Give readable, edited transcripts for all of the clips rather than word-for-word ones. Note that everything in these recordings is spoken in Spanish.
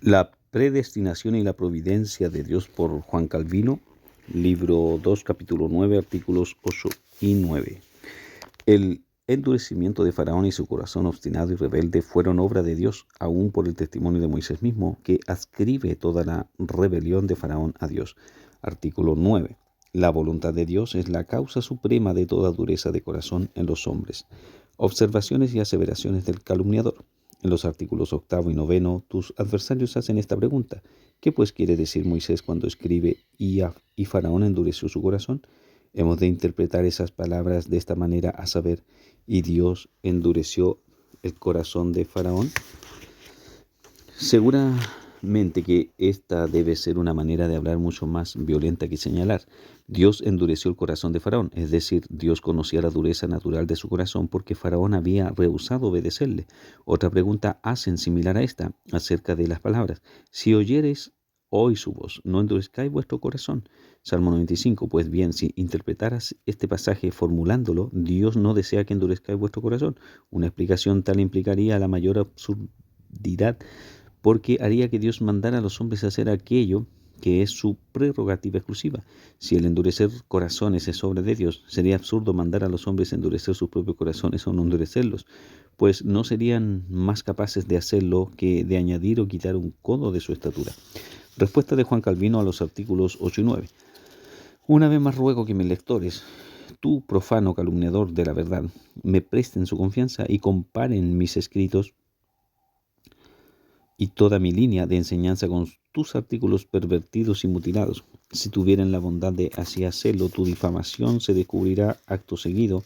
La predestinación y la providencia de Dios por Juan Calvino, libro 2, capítulo 9, artículos 8 y 9. El endurecimiento de Faraón y su corazón obstinado y rebelde fueron obra de Dios, aún por el testimonio de Moisés mismo, que adscribe toda la rebelión de Faraón a Dios. Artículo 9. La voluntad de Dios es la causa suprema de toda dureza de corazón en los hombres. Observaciones y aseveraciones del calumniador. En los artículos 8 y 9, tus adversarios hacen esta pregunta: ¿qué pues quiere decir Moisés cuando escribe y Faraón endureció su corazón? Hemos de interpretar esas palabras de esta manera, a saber, y Dios endureció el corazón de Faraón. Seguramente que esta debe ser una manera de hablar mucho más violenta que señalar. Dios endureció el corazón de Faraón, es decir, Dios conocía la dureza natural de su corazón porque Faraón había rehusado obedecerle. Otra pregunta hacen similar a esta, acerca de las palabras: si oyereis hoy su voz, no endurezcáis vuestro corazón. Salmo 95. Pues bien, si interpretaras este pasaje formulándolo: Dios no desea que endurezcáis vuestro corazón, una explicación tal implicaría la mayor absurdidad, porque haría que Dios mandara a los hombres a hacer aquello que es su prerrogativa exclusiva. Si el endurecer corazones es obra de Dios, sería absurdo mandar a los hombres a endurecer sus propios corazones o no endurecerlos, pues no serían más capaces de hacerlo que de añadir o quitar un codo de su estatura. Respuesta de Juan Calvino a los artículos 8 y 9. Una vez más ruego que mis lectores, tú profano calumniador de la verdad, me presten su confianza y comparen mis escritos y toda mi línea de enseñanza con tus artículos pervertidos y mutilados. Si tuvieran la bondad de así hacerlo, tu difamación se descubrirá acto seguido,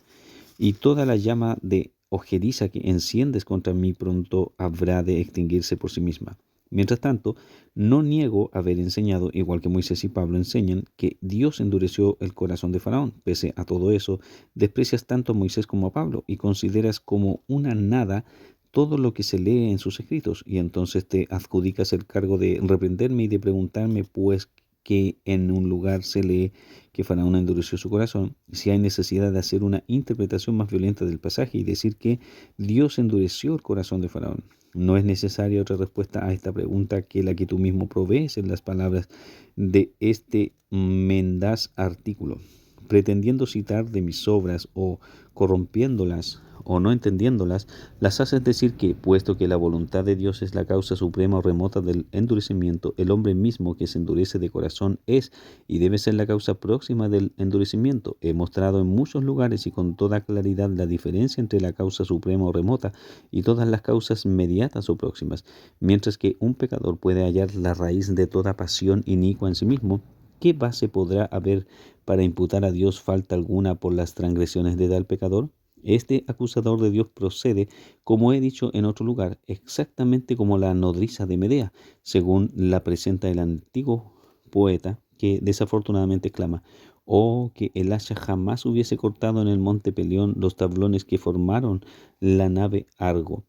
y toda la llama de ojeriza que enciendes contra mí pronto habrá de extinguirse por sí misma. Mientras tanto, no niego haber enseñado, igual que Moisés y Pablo enseñan, que Dios endureció el corazón de Faraón. Pese a todo eso, desprecias tanto a Moisés como a Pablo y consideras como una nada todo lo que se lee en sus escritos, y entonces te adjudicas el cargo de reprenderme y de preguntarme, pues, que en un lugar se lee que Faraón endureció su corazón, si hay necesidad de hacer una interpretación más violenta del pasaje y decir que Dios endureció el corazón de Faraón. No es necesaria otra respuesta a esta pregunta que la que tú mismo provees en las palabras de este mendaz artículo. Pretendiendo citar de mis obras o corrompiéndolas o no entendiéndolas, las haces decir que, puesto que la voluntad de Dios es la causa suprema o remota del endurecimiento, el hombre mismo que se endurece de corazón es y debe ser la causa próxima del endurecimiento. He mostrado en muchos lugares y con toda claridad la diferencia entre la causa suprema o remota y todas las causas mediatas o próximas. Mientras que un pecador puede hallar la raíz de toda pasión inicua en sí mismo, ¿qué base podrá haber para imputar a Dios falta alguna por las transgresiones de tal pecador? Este acusador de Dios procede, como he dicho en otro lugar, exactamente como la nodriza de Medea, según la presenta el antiguo poeta, que desafortunadamente exclama: «Oh, que el hacha jamás hubiese cortado en el monte Pelión los tablones que formaron la nave Argo».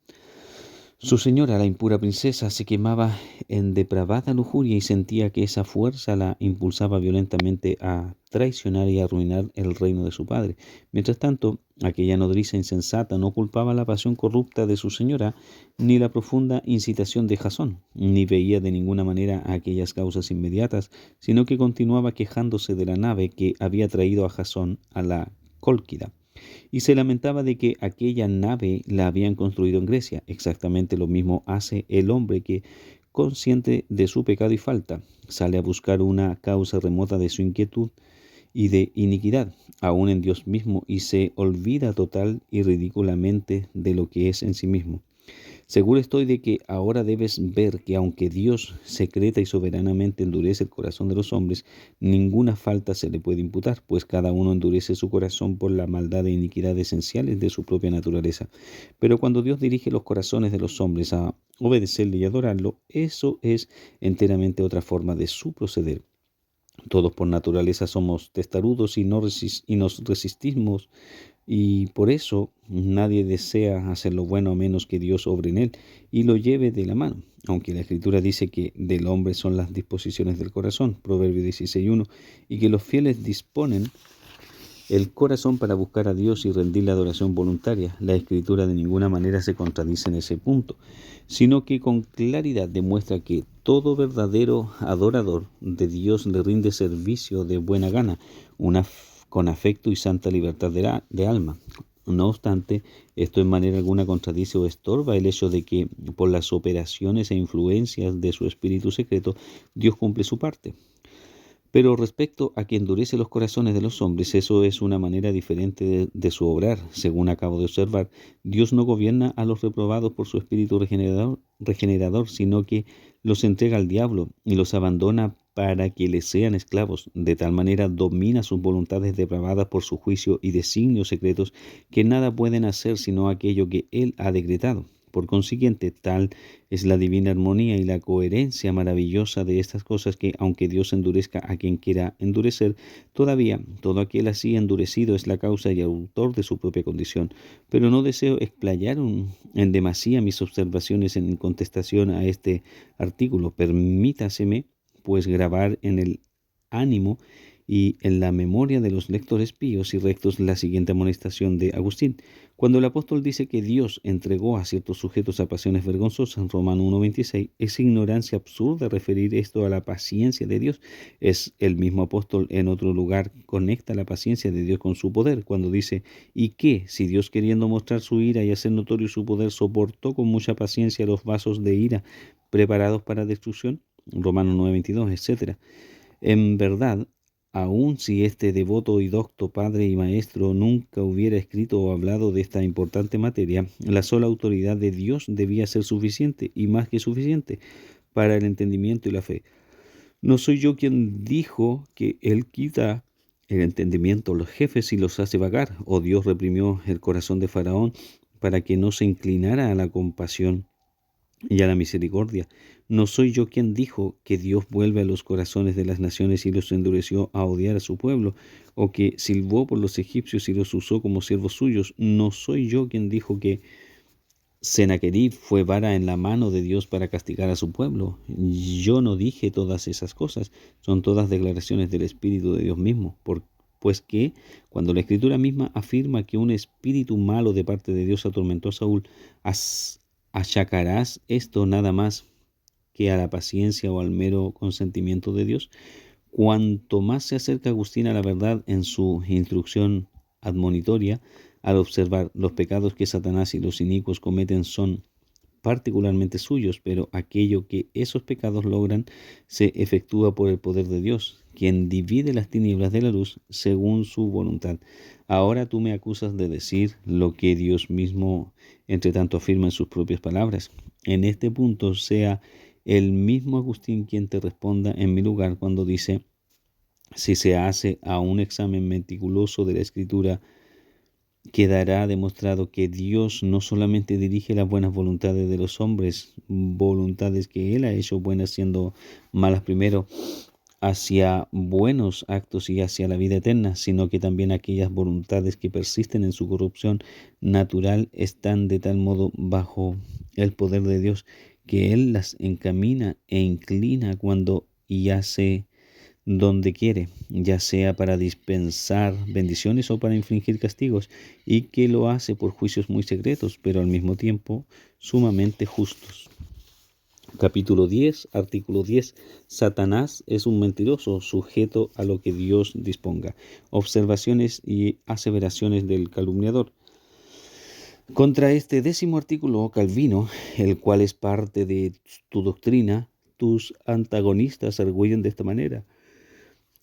Su señora, la impura princesa, se quemaba en depravada lujuria y sentía que esa fuerza la impulsaba violentamente a traicionar y arruinar el reino de su padre. Mientras tanto, aquella nodriza insensata no culpaba la pasión corrupta de su señora, ni la profunda incitación de Jasón, ni veía de ninguna manera aquellas causas inmediatas, sino que continuaba quejándose de la nave que había traído a Jasón a la Cólquida, y se lamentaba de que aquella nave la habían construido en Grecia. Exactamente lo mismo hace el hombre que, consciente de su pecado y falta, sale a buscar una causa remota de su inquietud y de iniquidad, aún en Dios mismo, y se olvida total y ridículamente de lo que es en sí mismo. Seguro estoy de que ahora debes ver que, aunque Dios secreta y soberanamente endurece el corazón de los hombres, ninguna falta se le puede imputar, pues cada uno endurece su corazón por la maldad e iniquidad esenciales de su propia naturaleza. Pero cuando Dios dirige los corazones de los hombres a obedecerle y adorarlo, eso es enteramente otra forma de su proceder. Todos por naturaleza somos testarudos y nos resistimos, y por eso nadie desea hacer lo bueno a menos que Dios obre en él y lo lleve de la mano. Aunque la Escritura dice que del hombre son las disposiciones del corazón, Proverbios 16:1, y que los fieles disponen el corazón para buscar a Dios y rendir la adoración voluntaria. La Escritura de ninguna manera se contradice en ese punto, sino que con claridad demuestra que todo verdadero adorador de Dios le rinde servicio de buena gana, con afecto y santa libertad de alma. No obstante, esto en manera alguna contradice o estorba el hecho de que por las operaciones e influencias de su espíritu secreto, Dios cumple su parte. Pero respecto a que endurece los corazones de los hombres, eso es una manera diferente de su obrar. Según acabo de observar, Dios no gobierna a los reprobados por su espíritu regenerador, sino que los entrega al diablo y los abandona para que les sean esclavos. De tal manera domina sus voluntades depravadas por su juicio y designios secretos, que nada pueden hacer sino aquello que Él ha decretado. Por consiguiente, tal es la divina armonía y la coherencia maravillosa de estas cosas que, aunque Dios endurezca a quien quiera endurecer, todavía todo aquel así endurecido es la causa y autor de su propia condición. Pero no deseo explayar en demasía mis observaciones en contestación a este artículo. Permítaseme, pues, grabar en el ánimo y en la memoria de los lectores píos y rectos la siguiente amonestación de Agustín. Cuando el apóstol dice que Dios entregó a ciertos sujetos a pasiones vergonzosas, en Romano 1:26, es ignorancia absurda referir esto a la paciencia de Dios. Es el mismo apóstol en otro lugar conecta la paciencia de Dios con su poder, cuando dice, ¿y qué? Si Dios, queriendo mostrar su ira y hacer notorio su poder, soportó con mucha paciencia los vasos de ira preparados para destrucción, Romano 9:22, etc. En verdad, aun si este devoto y docto padre y maestro nunca hubiera escrito o hablado de esta importante materia, la sola autoridad de Dios debía ser suficiente, y más que suficiente, para el entendimiento y la fe. No soy yo quien dijo que Él quita el entendimiento a los jefes y los hace vagar, o Dios reprimió el corazón de Faraón para que no se inclinara a la compasión y a la misericordia. No soy yo quien dijo que Dios vuelve a los corazones de las naciones y los endureció a odiar a su pueblo, o que silbó por los egipcios y los usó como siervos suyos. No soy yo quien dijo que Sennacherib fue vara en la mano de Dios para castigar a su pueblo. Yo no dije todas esas cosas, son todas declaraciones del Espíritu de Dios mismo. Pues que, cuando la Escritura misma afirma que un espíritu malo de parte de Dios atormentó a Saúl, ¿achacarás esto nada más que a la paciencia o al mero consentimiento de Dios? Cuanto más se acerca Agustín a la verdad en su instrucción admonitoria, al observar los pecados que Satanás y los inicuos cometen son particularmente suyos, pero aquello que esos pecados logran se efectúa por el poder de Dios, quien divide las tinieblas de la luz según su voluntad. Ahora tú me acusas de decir lo que Dios mismo, entre tanto, afirma en sus propias palabras. En este punto sea el mismo Agustín quien te responda en mi lugar cuando dice, si se hace a un examen meticuloso de la Escritura, quedará demostrado que Dios no solamente dirige las buenas voluntades de los hombres, voluntades que Él ha hecho buenas siendo malas primero, hacia buenos actos y hacia la vida eterna, sino que también aquellas voluntades que persisten en su corrupción natural están de tal modo bajo el poder de Dios que Él las encamina e inclina cuando y hace donde quiere, ya sea para dispensar bendiciones o para infligir castigos, y que lo hace por juicios muy secretos, pero al mismo tiempo sumamente justos. Capítulo 10, artículo 10. Satanás es un mentiroso sujeto a lo que Dios disponga. Observaciones y aseveraciones del calumniador. Contra este 10º artículo, Calvino, el cual es parte de tu doctrina, tus antagonistas arguyen de esta manera.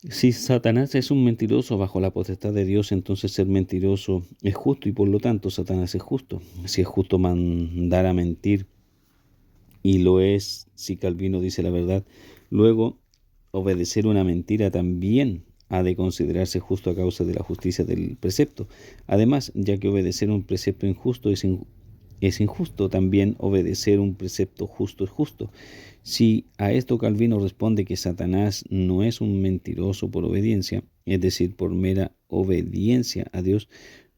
Si Satanás es un mentiroso bajo la potestad de Dios, entonces ser mentiroso es justo y por lo tanto Satanás es justo. Si es justo mandar a mentir, y lo es si Calvino dice la verdad, luego obedecer una mentira también ha de considerarse justo a causa de la justicia del precepto. Además, ya que obedecer un precepto injusto es injusto, también obedecer un precepto justo es justo. Si a esto Calvino responde que Satanás no es un mentiroso por obediencia, es decir, por mera obediencia a Dios,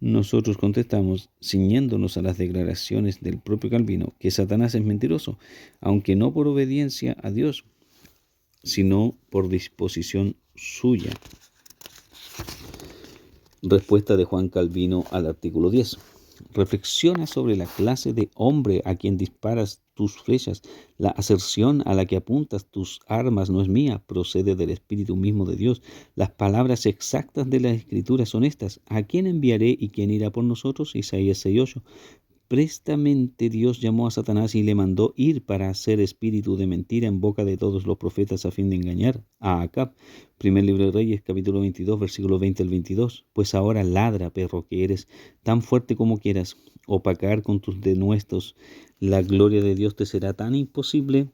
nosotros contestamos, ciñéndonos a las declaraciones del propio Calvino, que Satanás es mentiroso, aunque no por obediencia a Dios, sino por disposición suya. Respuesta de Juan Calvino al artículo 10. Reflexiona sobre la clase de hombre a quien disparas tus flechas. La aserción a la que apuntas tus armas no es mía, procede del Espíritu mismo de Dios. Las palabras exactas de la Escritura son estas: ¿a quién enviaré y quién irá por nosotros? Isaías 6:8. Prestamente Dios llamó a Satanás y le mandó ir para hacer espíritu de mentira en boca de todos los profetas a fin de engañar a Acab. Primer libro de Reyes, capítulo 22, versículo 20 al 22. Pues ahora ladra, perro, que eres tan fuerte como quieras, opacar con tus denuestos la gloria de Dios te será tan imposible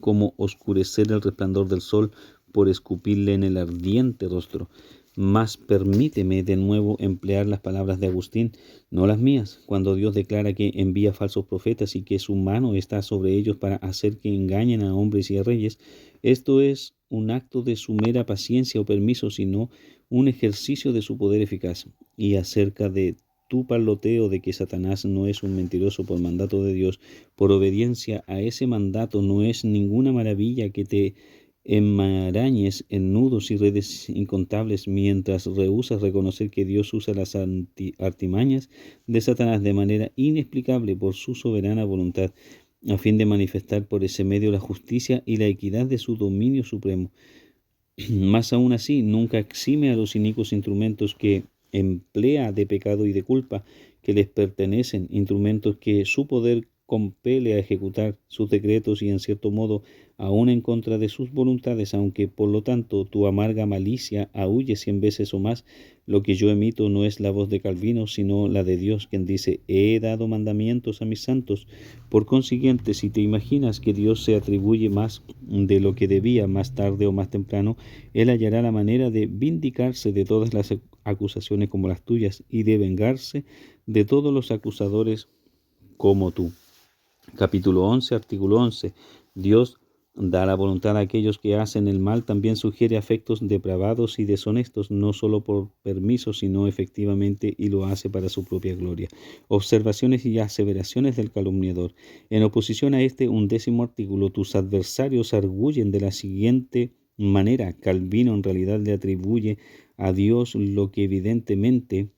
como oscurecer el resplandor del sol por escupirle en el ardiente rostro. Mas permíteme de nuevo emplear las palabras de Agustín, no las mías, cuando Dios declara que envía falsos profetas y que su mano está sobre ellos para hacer que engañen a hombres y a reyes. Esto es un acto de su mera paciencia o permiso, sino un ejercicio de su poder eficaz. Y acerca de tu parloteo de que Satanás no es un mentiroso por mandato de Dios, por obediencia a ese mandato no es ninguna maravilla que te enmarañes en nudos y redes incontables mientras rehusas reconocer que Dios usa las artimañas de Satanás de manera inexplicable por su soberana voluntad, a fin de manifestar por ese medio la justicia y la equidad de su dominio supremo. Más aún así, nunca exime a los inicuos instrumentos que emplea de pecado y de culpa que les pertenecen, instrumentos que su poder compele a ejecutar sus decretos y en cierto modo aún en contra de sus voluntades, aunque por lo tanto tu amarga malicia aúlle 100 veces o más. Lo que yo emito no es la voz de Calvino, sino la de Dios, quien dice: he dado mandamientos a mis santos. Por consiguiente, si te imaginas que Dios se atribuye más de lo que debía más tarde o más temprano, Él hallará la manera de vindicarse de todas las acusaciones como las tuyas y de vengarse de todos los acusadores como tú. Capítulo 11, artículo 11. Dios da la voluntad a aquellos que hacen el mal, también sugiere afectos depravados y deshonestos, no solo por permiso, sino efectivamente, y lo hace para su propia gloria. Observaciones y aseveraciones del calumniador. En oposición a este 11º artículo, tus adversarios arguyen de la siguiente manera: Calvino en realidad le atribuye a Dios lo que evidentemente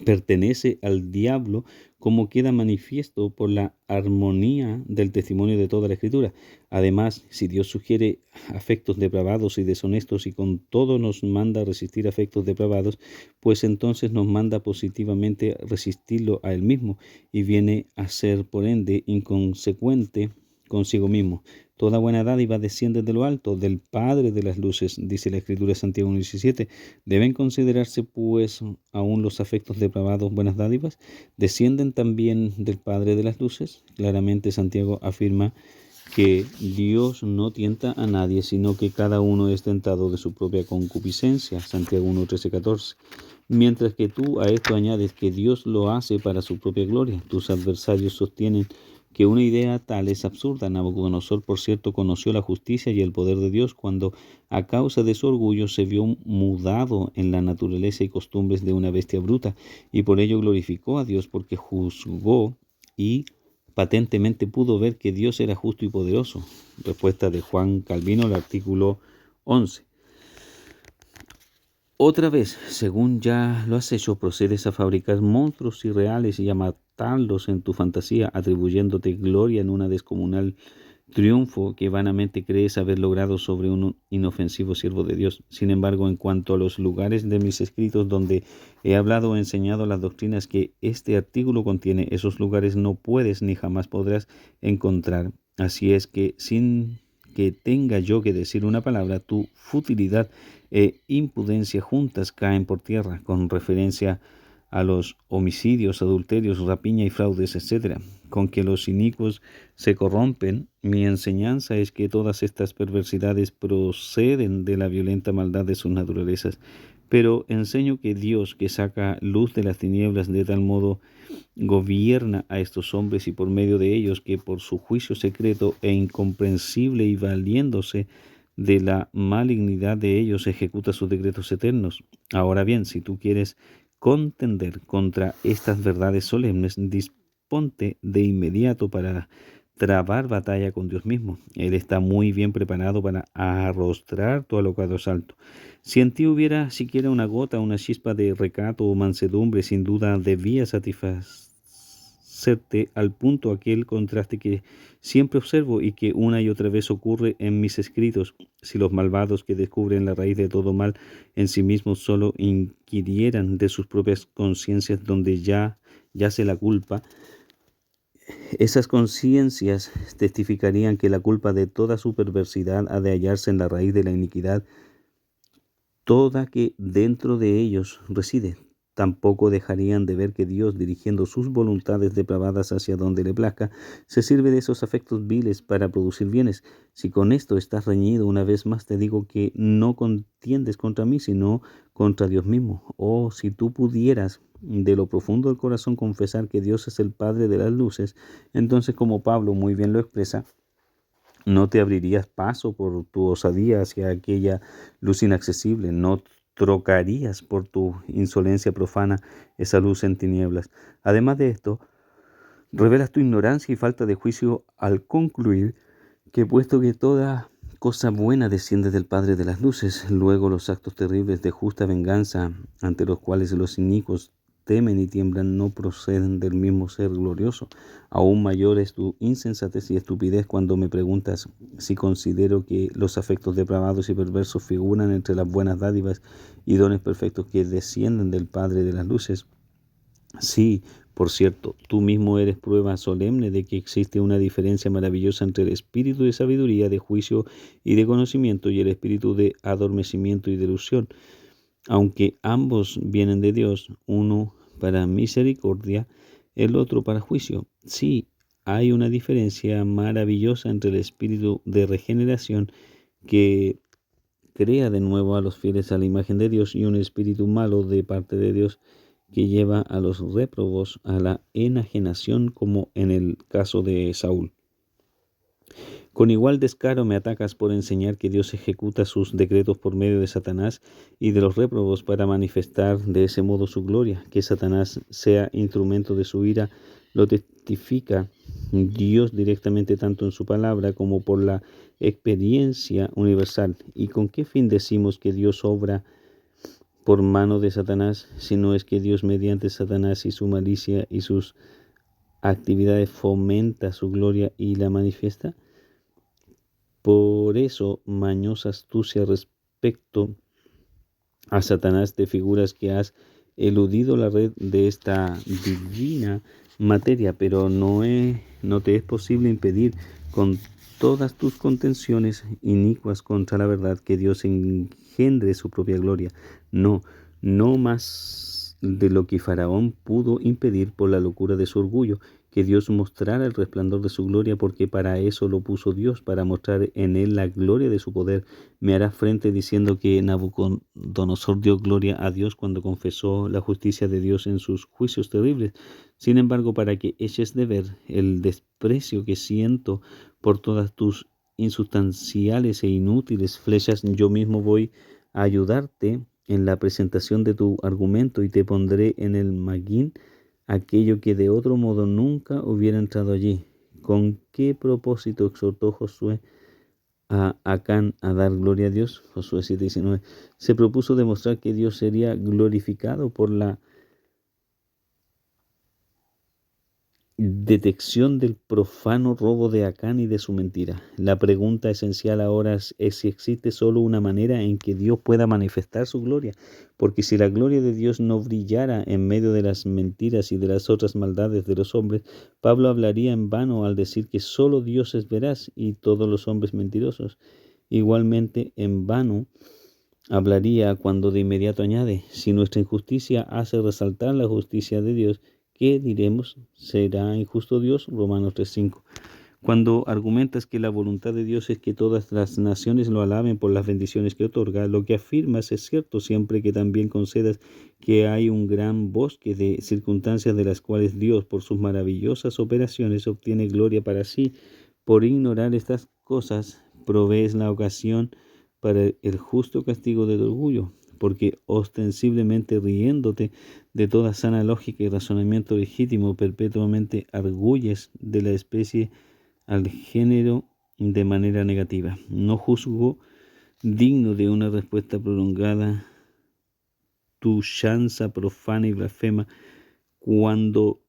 pertenece al diablo, como queda manifiesto por la armonía del testimonio de toda la Escritura. Además, si Dios sugiere afectos depravados y deshonestos y con todo nos manda a resistir afectos depravados, pues entonces nos manda positivamente resistirlo a Él mismo y viene a ser por ende inconsecuente consigo mismo. Toda buena dádiva desciende de lo alto, del Padre de las luces, dice la Escritura de Santiago 1:17. ¿Deben considerarse pues aún los afectos depravados buenas dádivas? ¿Descienden también del Padre de las luces? Claramente Santiago afirma que Dios no tienta a nadie, sino que cada uno es tentado de su propia concupiscencia. Santiago 1:13-14. Mientras que tú a esto añades que Dios lo hace para su propia gloria. Tus adversarios sostienen que una idea tal es absurda. Nabucodonosor, por cierto, conoció la justicia y el poder de Dios cuando, a causa de su orgullo, se vio mudado en la naturaleza y costumbres de una bestia bruta, y por ello glorificó a Dios, porque juzgó y patentemente pudo ver que Dios era justo y poderoso. Respuesta de Juan Calvino al artículo 11. Otra vez, según ya lo has hecho, procedes a fabricar monstruos irreales y a matarlos en tu fantasía, atribuyéndote gloria en una descomunal triunfo que vanamente crees haber logrado sobre un inofensivo siervo de Dios. Sin embargo, en cuanto a los lugares de mis escritos donde he hablado o enseñado las doctrinas que este artículo contiene, esos lugares no puedes ni jamás podrás encontrar. Así es que, sin que tenga yo que decir una palabra, tu futilidad e impudencia juntas caen por tierra, con referencia a los homicidios, adulterios, rapiña y fraudes, etc., con que los inicuos se corrompen. Mi enseñanza es que todas estas perversidades proceden de la violenta maldad de sus naturalezas, pero enseño que Dios, que saca luz de las tinieblas, de tal modo gobierna a estos hombres y por medio de ellos, que por su juicio secreto e incomprensible y valiéndose de la malignidad de ellos ejecuta sus decretos eternos. Ahora bien, si tú quieres contender contra estas verdades solemnes, disponte de inmediato para trabar batalla con Dios mismo. Él está muy bien preparado para arrostrar tu alocado asalto. Si en ti hubiera siquiera una gota, una chispa de recato o mansedumbre, sin duda debía satisfacerte al punto aquel contraste que siempre observo y que una y otra vez ocurre en mis escritos. Si los malvados que descubren la raíz de todo mal en sí mismos solo inquirieran de sus propias conciencias donde ya yace la culpa, esas conciencias testificarían que la culpa de toda su perversidad ha de hallarse en la raíz de la iniquidad, toda que dentro de ellos reside. Tampoco dejarían de ver que Dios, dirigiendo sus voluntades depravadas hacia donde le plazca, se sirve de esos afectos viles para producir bienes. Si con esto estás reñido, una vez más te digo que no contiendes contra mí, sino contra Dios mismo. Oh, si tú pudieras de lo profundo del corazón confesar que Dios es el Padre de las luces, entonces, como Pablo muy bien lo expresa, no te abrirías paso por tu osadía hacia aquella luz inaccesible, no trocarías por tu insolencia profana esa luz en tinieblas. Además de esto, revelas tu ignorancia y falta de juicio al concluir que puesto que toda cosa buena desciende del Padre de las luces, luego los actos terribles de justa venganza ante los cuales los inicuos temen y tiemblan no proceden del mismo ser glorioso. Aún mayor es tu insensatez y estupidez cuando me preguntas si considero que los afectos depravados y perversos figuran entre las buenas dádivas y dones perfectos que descienden del Padre de las luces. Sí, por cierto, tú mismo eres prueba solemne de que existe una diferencia maravillosa entre el espíritu de sabiduría, de juicio y de conocimiento y el espíritu de adormecimiento y de ilusión. Aunque ambos vienen de Dios, uno para misericordia, el otro para juicio. Sí, hay una diferencia maravillosa entre el espíritu de regeneración que crea de nuevo a los fieles a la imagen de Dios y un espíritu malo de parte de Dios que lleva a los réprobos a la enajenación, como en el caso de Saúl. Con igual descaro me atacas por enseñar que Dios ejecuta sus decretos por medio de Satanás y de los réprobos para manifestar de ese modo su gloria. Que Satanás sea instrumento de su ira lo testifica Dios directamente tanto en su palabra como por la experiencia universal. ¿Y con qué fin decimos que Dios obra por mano de Satanás, si no es que Dios mediante Satanás y su malicia y sus actividades fomenta su gloria y la manifiesta? Por eso, mañosa astucia respecto a Satanás te figuras que has eludido la red de esta divina materia, pero no te es posible impedir con todas tus contenciones inicuas contra la verdad que Dios engendre su propia gloria. No, no más de lo que Faraón pudo impedir por la locura de su orgullo, que Dios mostrara el resplandor de su gloria, porque para eso lo puso Dios, para mostrar en él la gloria de su poder. Me hará frente diciendo que Nabucodonosor dio gloria a Dios cuando confesó la justicia de Dios en sus juicios terribles. Sin embargo, para que eches de ver el desprecio que siento por todas tus insustanciales e inútiles flechas, yo mismo voy a ayudarte en la presentación de tu argumento y te pondré en el maguín aquello que de otro modo nunca hubiera entrado allí. ¿Con qué propósito exhortó Josué a Acán a dar gloria a Dios? Josué 7:19. Se propuso demostrar que Dios sería glorificado por la detección del profano robo de Acán y de su mentira. La pregunta esencial ahora es si existe solo una manera en que Dios pueda manifestar su gloria, porque si la gloria de Dios no brillara en medio de las mentiras y de las otras maldades de los hombres, Pablo hablaría en vano al decir que solo Dios es veraz y todos los hombres mentirosos. Igualmente en vano hablaría cuando de inmediato añade: si nuestra injusticia hace resaltar la justicia de Dios, ¿qué diremos? ¿Será injusto Dios? Romanos 3:5. Cuando argumentas que la voluntad de Dios es que todas las naciones lo alaben por las bendiciones que otorga, lo que afirmas es cierto siempre que también concedas que hay un gran bosque de circunstancias de las cuales Dios, por sus maravillosas operaciones, obtiene gloria para sí. Por ignorar estas cosas, provees la ocasión para el justo castigo del orgullo, porque ostensiblemente riéndote de toda sana lógica y razonamiento legítimo, perpetuamente arguyes de la especie al género de manera negativa. No juzgo digno de una respuesta prolongada tu chanza profana y blasfema cuando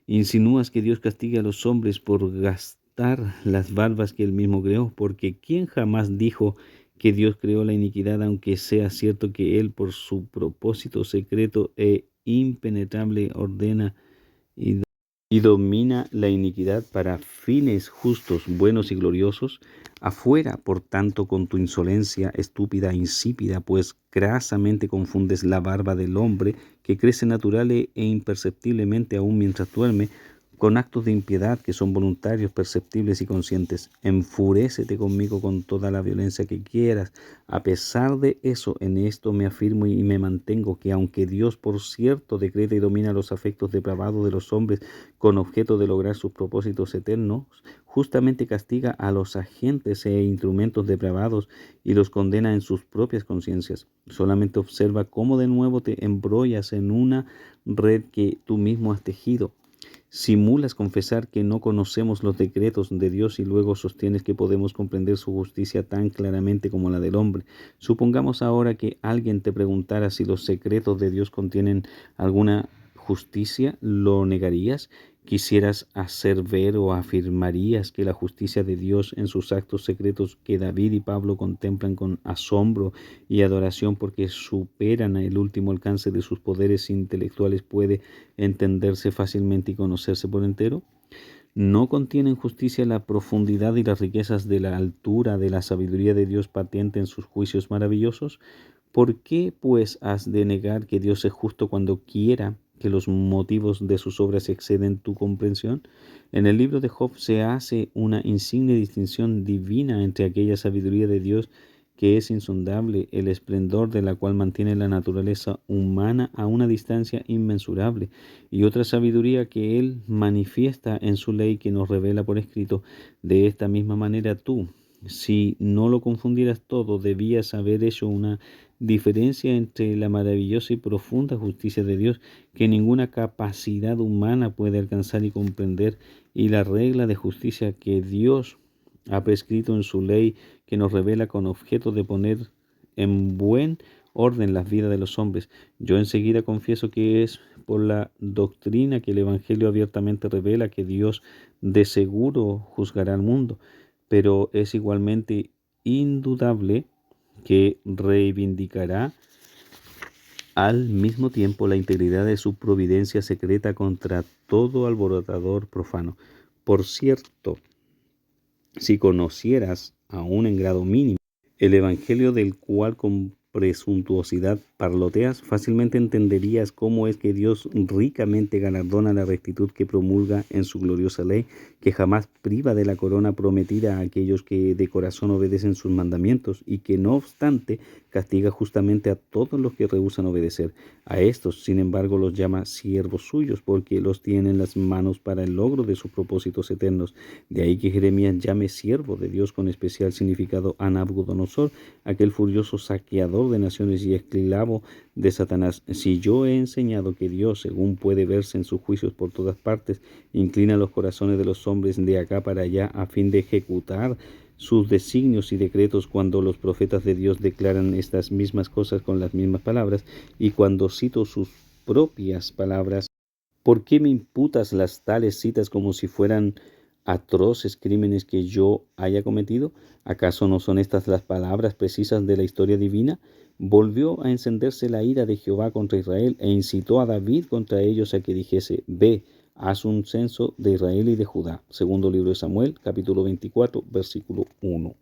insinúas que Dios castiga a los hombres por gastar las barbas que él mismo creó, porque ¿quién jamás dijo que Dios creó la iniquidad, aunque sea cierto que él por su propósito secreto e impenetrable ordena y domina la iniquidad para fines justos, buenos y gloriosos? Afuera, por tanto, con tu insolencia estúpida e insípida, pues grasamente confundes la barba del hombre que crece natural e imperceptiblemente aún mientras duerme, con actos de impiedad que son voluntarios, perceptibles y conscientes. Enfurécete conmigo con toda la violencia que quieras. A pesar de eso, en esto me afirmo y me mantengo, que aunque Dios por cierto decreta y domina los afectos depravados de los hombres con objeto de lograr sus propósitos eternos, justamente castiga a los agentes e instrumentos depravados y los condena en sus propias conciencias. Solamente observa cómo de nuevo te embrollas en una red que tú mismo has tejido. Simulas confesar que no conocemos los decretos de Dios y luego sostienes que podemos comprender su justicia tan claramente como la del hombre. Supongamos ahora que alguien te preguntara si los secretos de Dios contienen alguna justicia, ¿lo negarías? ¿Quisieras hacer ver o afirmarías que la justicia de Dios en sus actos secretos que David y Pablo contemplan con asombro y adoración porque superan el último alcance de sus poderes intelectuales puede entenderse fácilmente y conocerse por entero? ¿No contienen justicia la profundidad y las riquezas de la altura de la sabiduría de Dios patente en sus juicios maravillosos? ¿Por qué, pues, has de negar que Dios es justo cuando quiera que los motivos de sus obras exceden tu comprensión? En el libro de Job se hace una insigne distinción divina entre aquella sabiduría de Dios que es insondable, el esplendor de la cual mantiene la naturaleza humana a una distancia inmensurable, y otra sabiduría que Él manifiesta en su ley que nos revela por escrito. De esta misma manera tú, si no lo confundieras todo, debías haber hecho una diferencia entre la maravillosa y profunda justicia de Dios que ninguna capacidad humana puede alcanzar y comprender, y la regla de justicia que Dios ha prescrito en su ley, que nos revela con objeto de poner en buen orden las vidas de los hombres. Yo enseguida confieso que es por la doctrina que el Evangelio abiertamente revela que Dios de seguro juzgará al mundo, pero es igualmente indudable que reivindicará al mismo tiempo la integridad de su providencia secreta contra todo alborotador profano. Por cierto, si conocieras, aún en grado mínimo, el Evangelio del cual con presuntuosidad parloteas, fácilmente entenderías cómo es que Dios ricamente galardona la rectitud que promulga en su gloriosa ley, que jamás priva de la corona prometida a aquellos que de corazón obedecen sus mandamientos, y que no obstante castiga justamente a todos los que rehúsan obedecer. A estos, sin embargo, los llama siervos suyos, porque los tiene en las manos para el logro de sus propósitos eternos. De ahí que Jeremías llame siervo de Dios con especial significado a Nabucodonosor, aquel furioso saqueador de naciones y esclavo de Satanás. Si yo he enseñado que Dios, según puede verse en sus juicios por todas partes, inclina los corazones de los hombres de acá para allá a fin de ejecutar sus designios y decretos, cuando los profetas de Dios declaran estas mismas cosas con las mismas palabras, y cuando cito sus propias palabras, ¿por qué me imputas las tales citas como si fueran atroces crímenes que yo haya cometido? ¿Acaso no son estas las palabras precisas de la historia divina? Volvió a encenderse la ira de Jehová contra Israel e incitó a David contra ellos a que dijese: Ve, haz un censo de Israel y de Judá. Segundo libro de Samuel, capítulo 24, versículo 1.